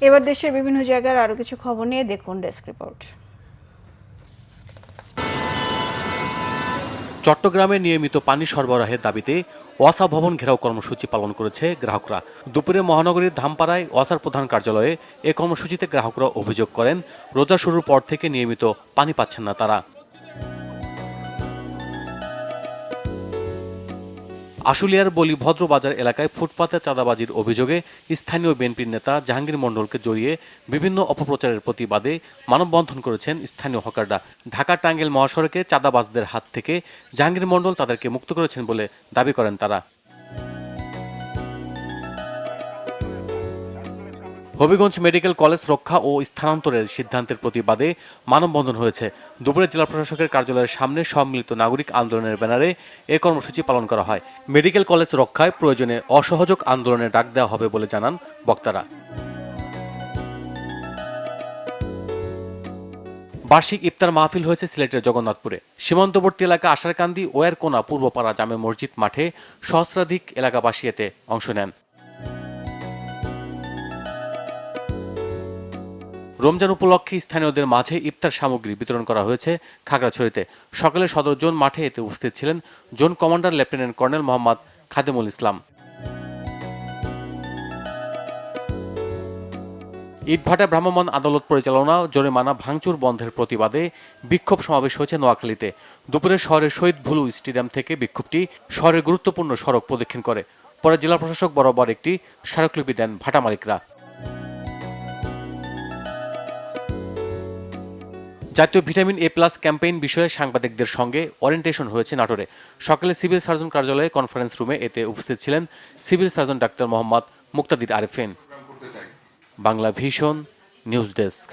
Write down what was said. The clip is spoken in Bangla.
এবার দেশের বিভিন্ন জায়গার আরো কিছু খবর নিয়ে দেখুন ডেস্ক রিপোর্ট। চট্টগ্রামে নিয়মিত পানি সরবরাহের দাবিতে ওয়াসা ভবন ঘেরাও কর্মসূচি পালন করেছে গ্রাহকরা। দুপুরে মহানগরীর ধামপাড়ায় ওয়াসার প্রধান কার্যালয়ে এ কর্মসূচিতে গ্রাহকরা অভিযোগ করেন, রোজা শুরুর পর থেকে নিয়মিত পানি পাচ্ছেন না তারা। আশুলিয়ার বলিভদ্র বাজার এলাকায় ফুটপাতে চাঁদাবাজির অভিযোগে স্থানীয় বিএনপির নেতা জাহাঙ্গীর মণ্ডলকে জড়িয়ে বিভিন্ন অপপ্রচারের প্রতিবাদে মানববন্ধন করেছেন স্থানীয় হকাররা। ঢাকা টাঙ্গাইল মহাসড়কে চাঁদাবাজদের হাত থেকে জাহাঙ্গীর মণ্ডল তাদেরকে মুক্ত করেছেন বলে দাবি করেন তারা। হবিগঞ্জ মেডিকেল কলেজ রক্ষা ও স্থানান্তরের সিদ্ধান্তের প্রতিবাদে মানববন্ধন হয়েছে। দুপুরে জেলা প্রশাসকের কার্যালয়ের সামনে সম্মিলিত নাগরিক আন্দোলনের ব্যানারে এ কর্মসূচি পালন করা হয়। মেডিকেল কলেজ রক্ষায় প্রয়োজনে অসহযোগ আন্দোলনের ডাক দেওয়া হবে বলে জানান বক্তারা। বার্ষিক ইফতার মাহফিল হয়েছে সিলেটের জগন্নাথপুরে। সীমান্তবর্তী এলাকা আশারকান্দি ওয়ারকোনা পূর্বপাড়া জামে মসজিদ মাঠে সহস্রাধিক এলাকাবাসী এতে অংশ নেন। রমজান উপলক্ষে স্থানীয়দের মাঝে ইফতার সামগ্রী বিতরণ করা হয়েছে খাগড়াছড়িতে। সকালে সদর জোন মাঠে এতে উপস্থিত ছিলেন zone commander lieutenant colonel Mohammad Khademul Islam. ইটভাটা ভ্রাম্যমাণ আদালত পরিচালনা জরিমানা ভাঙচুর বন্ধের প্রতিবাদে বিক্ষোভ সমাবেশ হয়েছে নোয়াখালীতে। দুপুরে শহরের শহীদ ভুলু স্টেডিয়াম থেকে বিক্ষোভটি শহরের গুরুত্বপূর্ণ সড়ক প্রদক্ষিণ করে। পরে জেলা প্রশাসক বরাবর একটি স্মারকলিপি দেন ভাটা মালিকরা। জাতীয় ভিটামিন এ প্লাস ক্যাম্পেইন বিষয়ে সাংবাদিকদের সঙ্গে ওরিয়েন্টেশন হয়েছে নাটোরে। সকালে সিভিল সার্জন কার্যালয়ে কনফারেন্স রুমে এতে উপস্থিত ছিলেন civil surgeon doctor Mohammad Muktadir Arefin. Bangla vision news desk.